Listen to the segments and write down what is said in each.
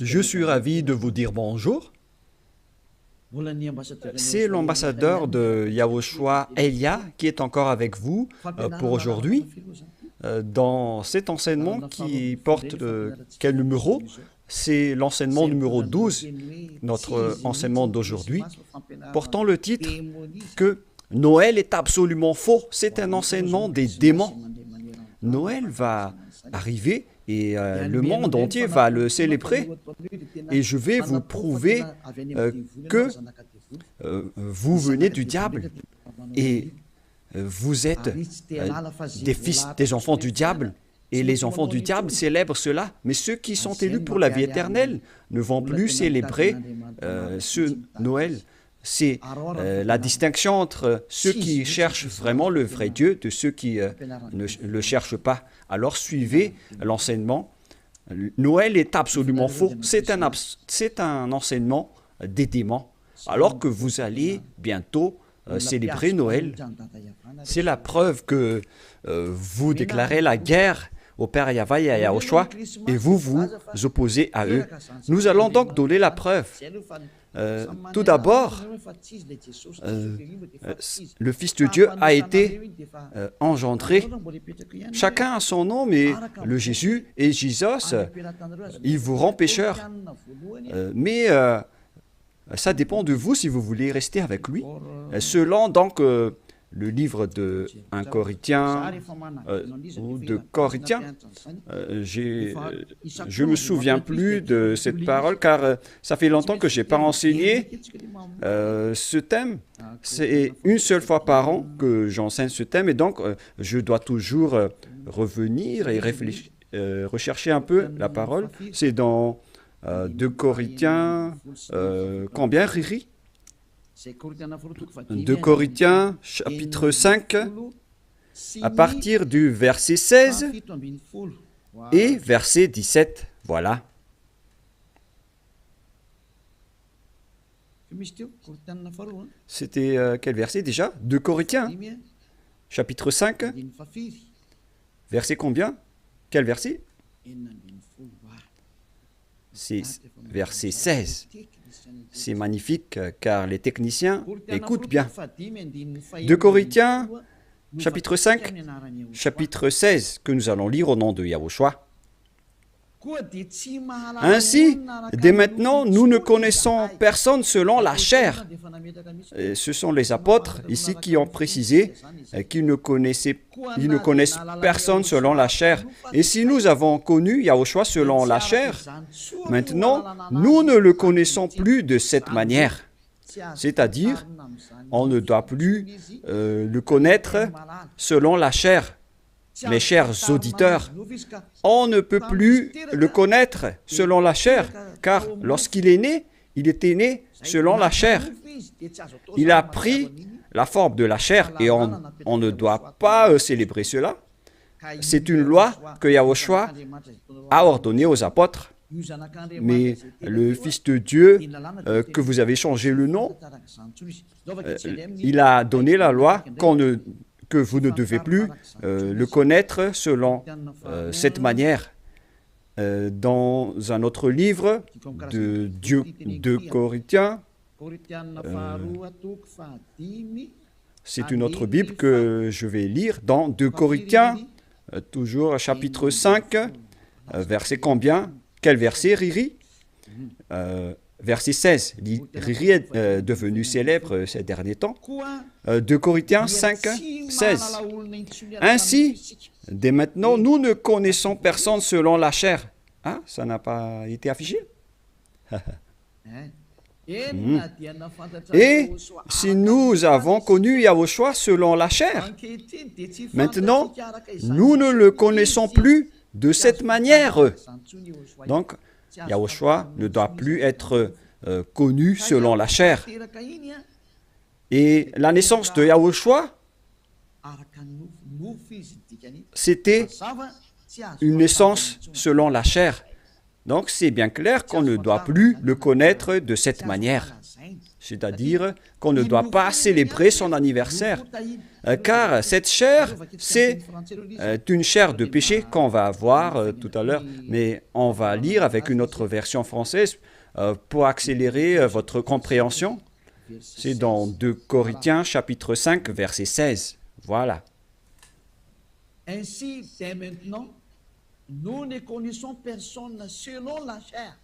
Je suis ravi de vous dire bonjour. C'est l'ambassadeur de Yahushua, Elia, qui est encore avec vous pour aujourd'hui. Dans cet enseignement qui porte quel numéro? C'est l'enseignement numéro 12, notre enseignement d'aujourd'hui, portant le titre que Noël est absolument faux. C'est un enseignement des démons. Noël va arriver et le monde entier va le célébrer. Et je vais vous prouver que vous venez du diable et vous êtes des fils, des enfants du diable. Et les enfants du diable célèbrent cela. Mais ceux qui sont élus pour la vie éternelle ne vont plus célébrer ce Noël. C'est la distinction entre ceux qui cherchent vraiment le vrai Dieu de ceux qui ne le cherchent pas. Alors suivez l'enseignement. Noël est absolument faux. C'est un enseignement des démons. Alors que vous allez bientôt célébrer Noël, c'est la preuve que vous déclarez la guerre au Père Yahweh et à Yahushua, et vous vous opposez à eux. Nous allons donc donner la preuve. Tout d'abord, le Fils de Dieu a été engendré. Chacun a son nom, mais le Jésus et Jésus, il vous rend pécheur. Mais ça dépend de vous si vous voulez rester avec lui. Selon donc le livre de 1 Corinthiens ou de Corinthiens, je ne me souviens plus de cette parole car ça fait longtemps que je n'ai pas enseigné ce thème. C'est une seule fois par an que j'enseigne ce thème et donc je dois toujours revenir et réfléchir, rechercher un peu la parole. C'est dans 2 Corinthiens, combien, Riri? 2 Corinthiens, chapitre 5, à partir du verset 16 et verset 17. Voilà. C'était quel verset déjà? 2 Corinthiens, chapitre 5, verset combien? Quel verset? C'est verset 16. C'est magnifique car les techniciens écoutent bien. 2 Corinthiens, chapitre 5, chapitre 16, que nous allons lire au nom de Yahushua. Ainsi, dès maintenant, nous ne connaissons personne selon la chair. Et ce sont les apôtres ici qui ont précisé qu'ils ne connaissent personne selon la chair. Et si nous avons connu Yahushua selon la chair, maintenant, nous ne le connaissons plus de cette manière. C'est-à-dire, on ne doit plus le connaître selon la chair. Mes chers auditeurs, on ne peut plus le connaître selon la chair, car lorsqu'il est né, il était né selon la chair. Il a pris la forme de la chair et on ne doit pas célébrer cela. C'est une loi que Yahushua a ordonnée aux apôtres. Mais le Fils de Dieu, que vous avez changé le nom, il a donné la loi que vous ne devez plus le connaître selon cette manière. Dans un autre livre de Corinthiens, c'est une autre Bible que je vais lire, dans 2 Corinthiens, toujours chapitre 5, verset combien? Quel verset, Riri? Verset 16. Riri est devenu célèbre ces derniers temps. 2 Corinthiens 5, 16. Ainsi, dès maintenant, nous ne connaissons personne selon la chair. Ah, ça n'a pas été affiché? Et si nous avons connu Yahushua selon la chair, maintenant, nous ne le connaissons plus de cette manière. Donc, Yahushua ne doit plus être connu selon la chair. Et la naissance de Yahushua, c'était une naissance selon la chair. Donc c'est bien clair qu'on ne doit plus le connaître de cette manière. c'est-à-dire qu'on ne doit pas célébrer son anniversaire, car cette chair, c'est une chair de péché qu'on va voir tout à l'heure, mais on va lire avec une autre version française pour accélérer votre compréhension. C'est dans 2 Corinthiens chapitre 5, verset 16. Voilà. Ainsi, dès maintenant, nous ne connaissons personne selon la chair.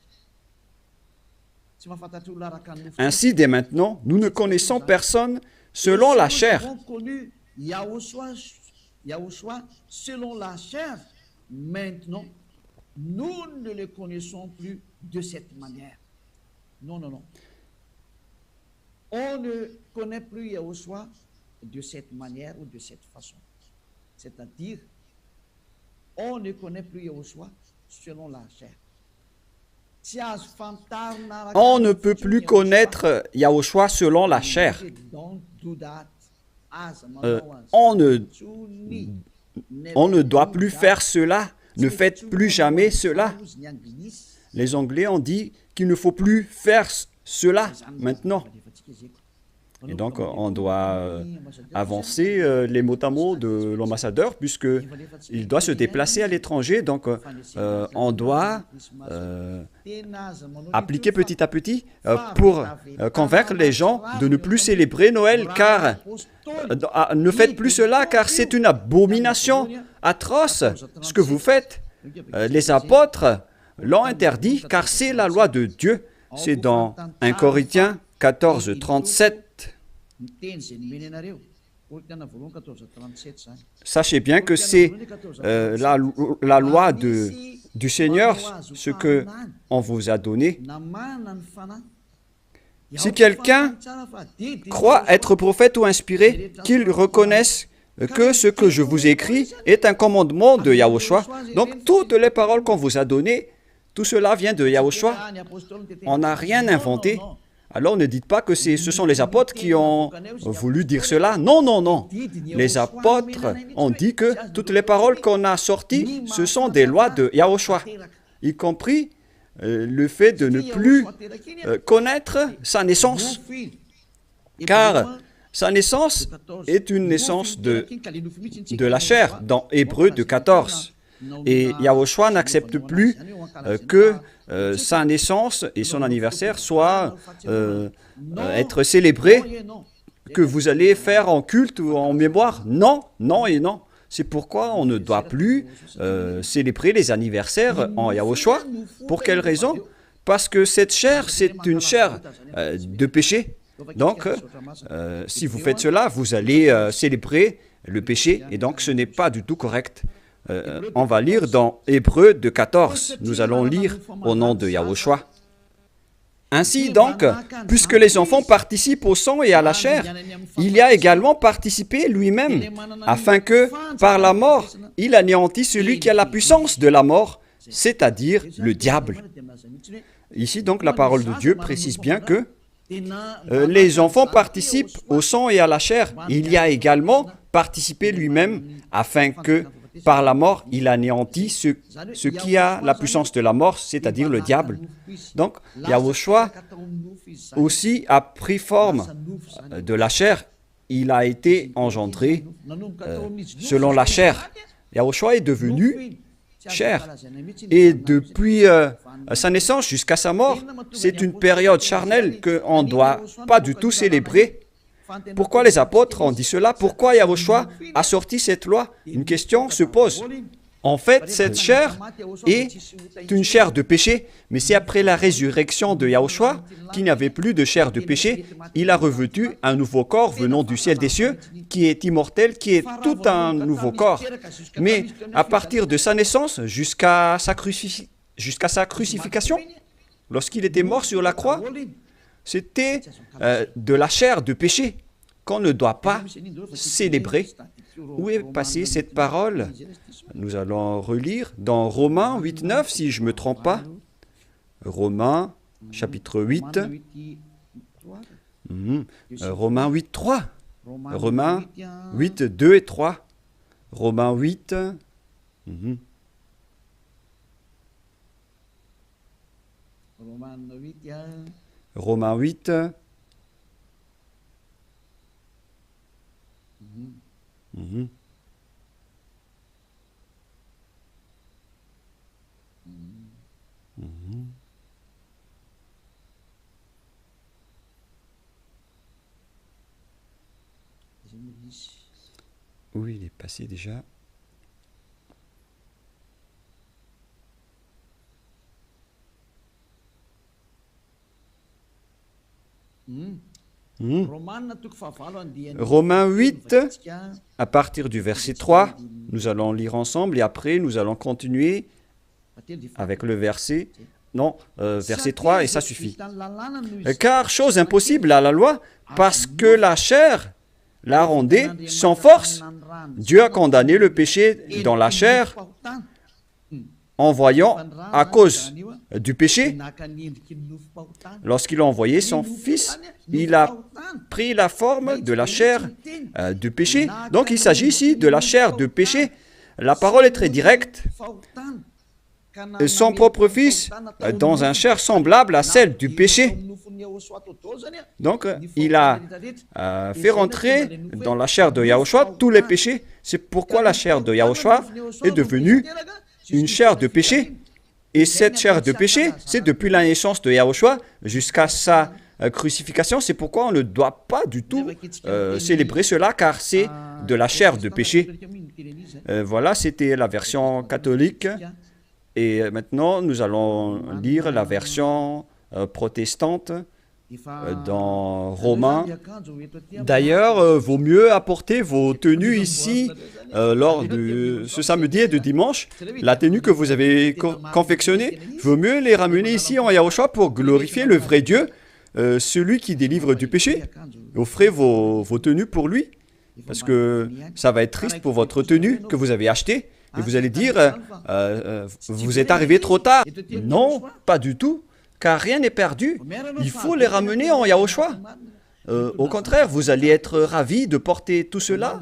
Ainsi, dès maintenant, nous ne connaissons personne selon la chair. Nous avons connu Yahushua selon la chair. Maintenant, nous ne le connaissons plus de cette manière. Non, non, non. On ne connaît plus Yahushua de cette manière ou de cette façon. C'est-à-dire, on ne connaît plus Yahushua selon la chair. On ne peut plus connaître Yahushua selon la chair. On ne doit plus faire cela. Ne faites plus jamais cela. Les Anglais ont dit qu'il ne faut plus faire cela maintenant. Et donc, on doit avancer les mots à mots de l'ambassadeur, puisqu'il doit se déplacer à l'étranger. Donc, on doit appliquer petit à petit pour convaincre les gens de ne plus célébrer Noël, car ne faites plus cela, car c'est une abomination atroce ce que vous faites. Les apôtres l'ont interdit, car c'est la loi de Dieu. C'est dans 1 Corinthiens 14, 37. Sachez bien que c'est la loi du Seigneur, ce qu'on vous a donné. Si quelqu'un croit être prophète ou inspiré, qu'il reconnaisse que ce que je vous écris est un commandement de Yahushua. Donc, toutes les paroles qu'on vous a données, tout cela vient de Yahushua. On n'a rien inventé. Alors ne dites pas que ce sont les apôtres qui ont voulu dire cela. Non, non, non. Les apôtres ont dit que toutes les paroles qu'on a sorties, ce sont des lois de Yahushua, y compris le fait de ne plus connaître sa naissance. Car sa naissance est une naissance de la chair, dans Hébreux 14. Et Yahushua n'accepte plus que sa naissance et son anniversaire soient être célébrés, que vous allez faire en culte ou en mémoire. Non, non et non. C'est pourquoi on ne doit plus célébrer les anniversaires en Yahushua. Pour quelle raison? Parce que cette chair, c'est une chair de péché. Donc, si vous faites cela, vous allez célébrer le péché, et donc ce n'est pas du tout correct. On va lire dans Hébreux 14. Nous allons lire au nom de Yahushua. Ainsi donc, puisque les enfants participent au sang et à la chair, il y a également participé lui-même, afin que, par la mort, il anéantisse celui qui a la puissance de la mort, c'est-à-dire le diable. Ici donc, la parole de Dieu précise bien que les enfants participent au sang et à la chair. Il y a également participé lui-même, afin que, par la mort, il anéantit ce qui a la puissance de la mort, c'est-à-dire le diable. Donc, Yahushua aussi a pris forme de la chair. Il a été engendré selon la chair. Yahushua est devenu chair. Et depuis sa naissance jusqu'à sa mort, c'est une période charnelle qu'on ne doit pas du tout célébrer. Pourquoi les apôtres ont dit cela? Pourquoi Yahushua a sorti cette loi? Une question se pose. En fait, cette chair est une chair de péché, mais c'est après la résurrection de Yahushua qu'il n'y avait plus de chair de péché. Il a revêtu un nouveau corps venant du ciel des cieux, qui est immortel, qui est tout un nouveau corps. Mais à partir de sa naissance jusqu'à sa crucifixion, lorsqu'il était mort sur la croix, c'était de la chair de péché qu'on ne doit pas célébrer. Où est passée cette parole? Nous allons relire dans Romains 8, 9, si je ne me trompe pas. Romains, chapitre 8. Romains 8, 3. Romains 8, 2 et 3. Romains 8. Romains 8. Mhm. Mhm. Oui, il est passé déjà. Mhm. Romains 8, à partir du verset 3, nous allons lire ensemble et après nous allons continuer avec le verset, non, verset 3 et ça suffit. Car chose impossible à la loi, parce que la chair la rendait sans force, Dieu a condamné le péché dans la chair en voyant, à cause du péché, lorsqu'il a envoyé son Fils, il a pris la forme de la chair du péché. Donc il s'agit ici de la chair de péché. La parole est très directe. Son propre Fils dans un chair semblable à celle du péché. Donc, il a fait rentrer dans la chair de Yahushua tous les péchés. C'est pourquoi la chair de Yahushua est devenue une chair de péché. Et cette chair de péché, c'est depuis la naissance de Yahushua jusqu'à sa crucifixion. C'est pourquoi on ne doit pas du tout célébrer cela, car c'est de la chair de péché. Voilà, c'était la version catholique. Et maintenant, nous allons lire la version protestante dans Romains. D'ailleurs, vaut mieux apporter vos tenues ici lors de ce samedi et de dimanche. La tenue que vous avez confectionnée, vaut mieux les ramener ici en Yahushua pour glorifier le vrai Dieu, celui qui délivre du péché. Offrez vos tenues pour lui, parce que ça va être triste pour votre tenue que vous avez achetée. Et vous allez dire, vous êtes arrivé trop tard. Non, pas du tout, car rien n'est perdu. Il faut les ramener en Yahushua. Au contraire, vous allez être ravis de porter tout cela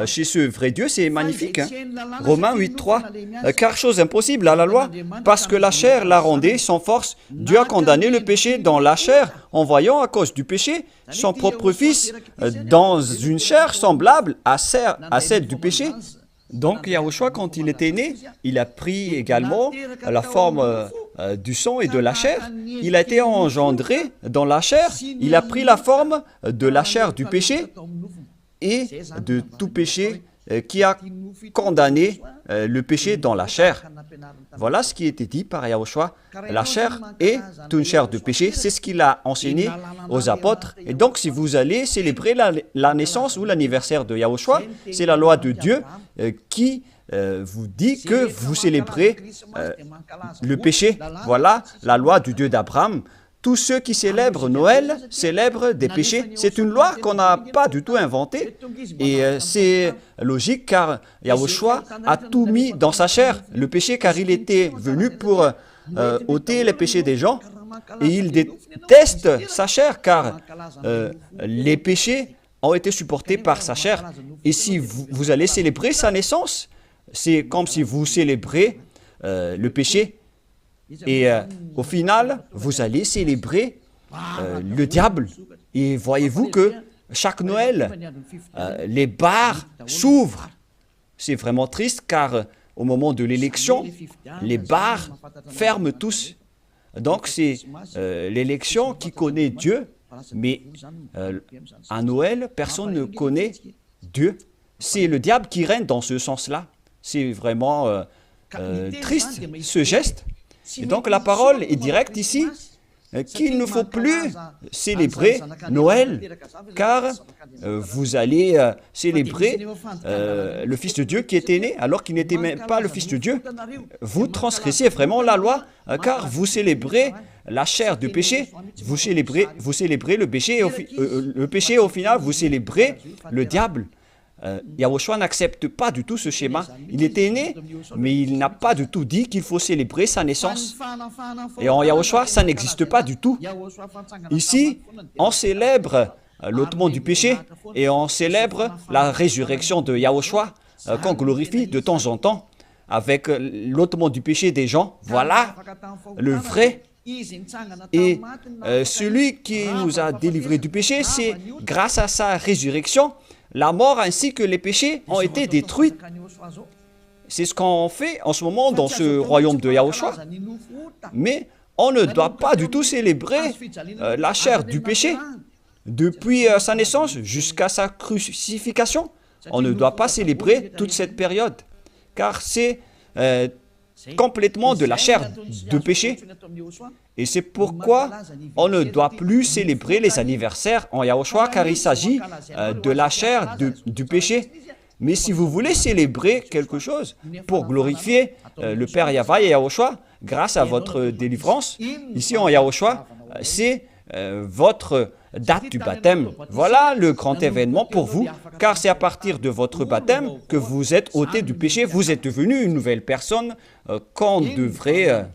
chez ce vrai Dieu, c'est magnifique. Hein? Romains 8.3, car chose impossible à la loi, parce que la chair la rendait sans force, Dieu a condamné le péché dans la chair, en voyant à cause du péché son propre Fils dans une chair semblable à celle du péché. Donc, Yahushua, quand il était né, il a pris également la forme du sang et de la chair. Il a été engendré dans la chair. Il a pris la forme de la chair du péché et de tout péché qui a condamné le péché dans la chair. Voilà ce qui était dit par Yahushua. La chair est une chair de péché. C'est ce qu'il a enseigné aux apôtres. Et donc, si vous allez célébrer la naissance ou l'anniversaire de Yahushua, c'est la loi de Dieu qui vous dit que vous célébrez le péché. Voilà la loi du Dieu d'Abraham. Tous ceux qui célèbrent Noël célèbrent des péchés. C'est une loi qu'on n'a pas du tout inventée. Et c'est logique car Yahushua a tout mis dans sa chair, le péché, car il était venu pour ôter les péchés des gens. Et il déteste sa chair car les péchés ont été supportés par sa chair. Et si vous allez célébrer sa naissance, c'est comme si vous célébrez le péché. Et au final, vous allez célébrer le diable. Et voyez-vous que chaque Noël, les bars s'ouvrent. C'est vraiment triste car au moment de l'élection, les bars ferment tous. Donc c'est l'élection qui connaît Dieu, mais à Noël, personne ne connaît Dieu. C'est le diable qui règne dans ce sens-là. C'est vraiment triste ce geste. Et donc la parole est directe ici, qu'il ne faut plus célébrer Noël, car vous allez célébrer le Fils de Dieu qui était né, alors qu'il n'était même pas le Fils de Dieu. Vous transgressez vraiment la loi, car vous célébrez la chair du péché, vous célébrez le péché, au final, vous célébrez le diable. Yahushua n'accepte pas du tout ce schéma. Il était né, mais il n'a pas du tout dit qu'il faut célébrer sa naissance. Et en Yahushua, ça n'existe pas du tout. Ici, on célèbre l'ôtement du péché et on célèbre la résurrection de Yahushua qu'on glorifie de temps en temps avec l'ôtement du péché des gens. Voilà le vrai Et celui qui nous a délivrés du péché, c'est grâce à sa résurrection, la mort ainsi que les péchés ont été détruits. C'est ce qu'on fait en ce moment dans ce royaume de Yahushua. Mais on ne doit pas du tout célébrer la chair du péché. Depuis sa naissance jusqu'à sa crucifixion, on ne doit pas célébrer toute cette période, car c'est complètement de la chair de péché. Et c'est pourquoi on ne doit plus célébrer les anniversaires en Yahushua, car il s'agit de la chair du péché. Mais si vous voulez célébrer quelque chose pour glorifier le Père Yahva et Yahushua, grâce à votre délivrance, ici en Yahushua, c'est votre date du baptême. Voilà le grand événement pour vous, car c'est à partir de votre baptême que vous êtes ôté du péché, vous êtes devenu une nouvelle personne qu'on devrait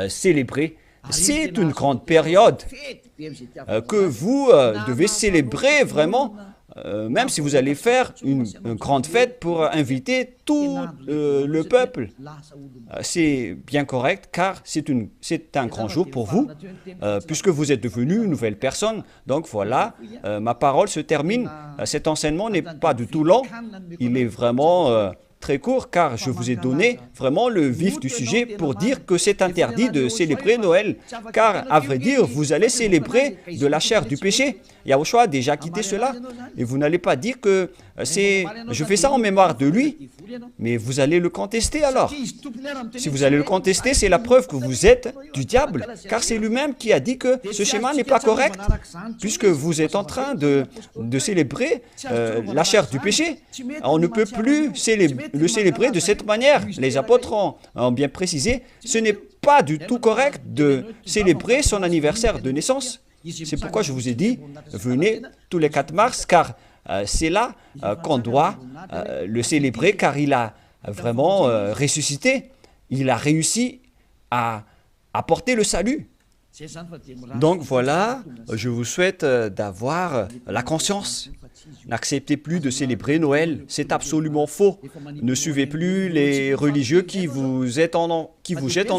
célébrer. C'est une grande période que vous devez célébrer vraiment, même si vous allez faire une grande fête pour inviter tout le peuple. C'est bien correct, car c'est un grand jour pour vous, puisque vous êtes devenu une nouvelle personne. Donc voilà, ma parole se termine. Cet enseignement n'est pas du tout long, il est vraiment très court, car je vous ai donné vraiment le vif du sujet pour dire que c'est interdit de célébrer Noël, car à vrai dire, vous allez célébrer de la chair du péché. Yahushua a déjà quitté cela, et vous n'allez pas dire que je fais ça en mémoire de lui, mais vous allez le contester alors. Si vous allez le contester, c'est la preuve que vous êtes du diable, car c'est lui-même qui a dit que ce schéma n'est pas correct, puisque vous êtes en train de célébrer la chair du péché. On ne peut plus le célébrer de cette manière. Les apôtres ont bien précisé, ce n'est pas du tout correct de célébrer son anniversaire de naissance. C'est pourquoi je vous ai dit, venez tous les 4 mars, car c'est là qu'on doit le célébrer, car il a vraiment ressuscité. Il a réussi à apporter le salut. Donc voilà, je vous souhaite d'avoir la conscience. N'acceptez plus de célébrer Noël, c'est absolument faux. Ne suivez plus les religieux qui vous jettent en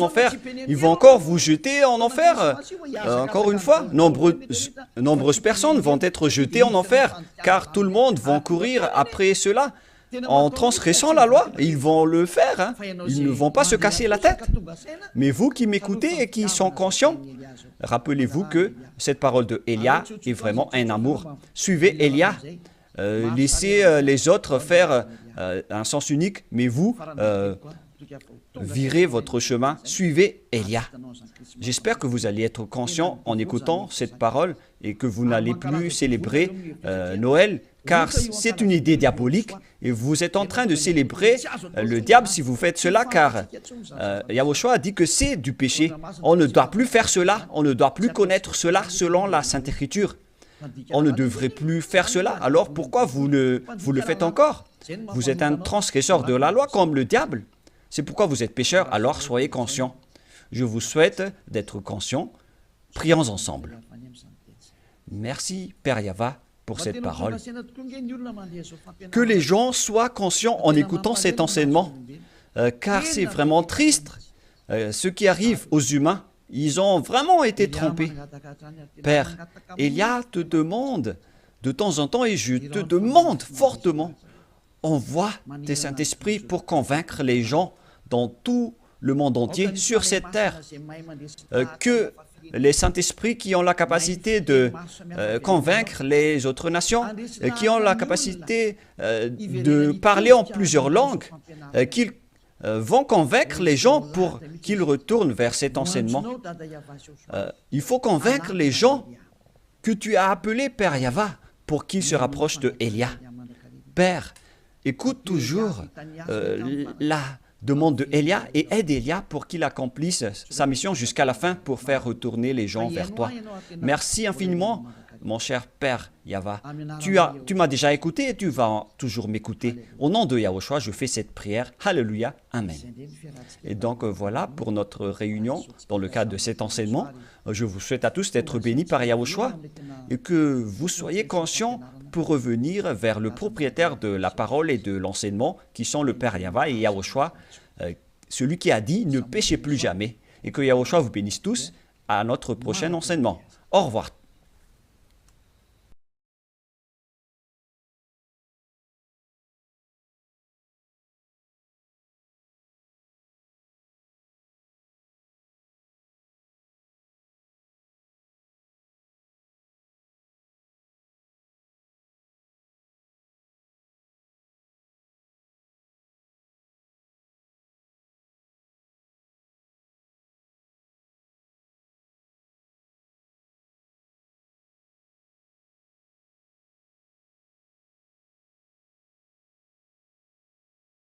enfer. Ils vont encore vous jeter en enfer. Encore une fois, nombreuses personnes vont être jetées en enfer, car tout le monde va courir après cela. En transgressant la loi, ils vont le faire, hein. Ils ne vont pas se casser la tête. Mais vous qui m'écoutez et qui sont conscients, rappelez-vous que cette parole de Élia est vraiment un amour. Suivez Élia, laissez les autres faire un sens unique, mais vous, virez votre chemin, suivez Élia. J'espère que vous allez être conscient en écoutant cette parole et que vous n'allez plus célébrer Noël, car c'est une idée diabolique et vous êtes en train de célébrer le diable si vous faites cela, car Yahushua a dit que c'est du péché. On ne doit plus faire cela, on ne doit plus connaître cela selon la Sainte Écriture. On ne devrait plus faire cela, alors pourquoi vous le faites encore? Vous êtes un transgresseur de la loi comme le diable. C'est pourquoi vous êtes pécheur, alors soyez conscients. Je vous souhaite d'être conscients. Prions ensemble. Merci, Père Yahva, pour cette parole. Que les gens soient conscients en écoutant cet enseignement, car c'est vraiment triste. Ce qui arrive aux humains, ils ont vraiment été trompés. Père, Élia te demande de temps en temps, et je te demande fortement, envoie tes Saint-Esprit pour convaincre les gens dans tout le monde entier, sur cette terre, que les Saint-Esprits qui ont la capacité de convaincre les autres nations, qui ont la capacité de parler en plusieurs langues, qu'ils vont convaincre les gens pour qu'ils retournent vers cet enseignement. Il faut convaincre les gens que tu as appelés Père Yahva pour qu'ils se rapprochent de Élia. Père, écoute toujours la demande de Élia et aide Élia pour qu'il accomplisse sa mission jusqu'à la fin pour faire retourner les gens vers toi. Merci infiniment, mon cher Père Yahva. Tu m'as déjà écouté et tu vas toujours m'écouter. Au nom de Yahushua, je fais cette prière. Alléluia. Amen. Et donc voilà pour notre réunion dans le cadre de cet enseignement. Je vous souhaite à tous d'être bénis par Yahushua et que vous soyez conscients pour revenir vers le propriétaire de la parole et de l'enseignement, qui sont le Père Yahva et Yahushua, celui qui a dit « Ne péchez plus jamais ». Et que Yahushua vous bénisse tous. à notre prochain enseignement. Au revoir.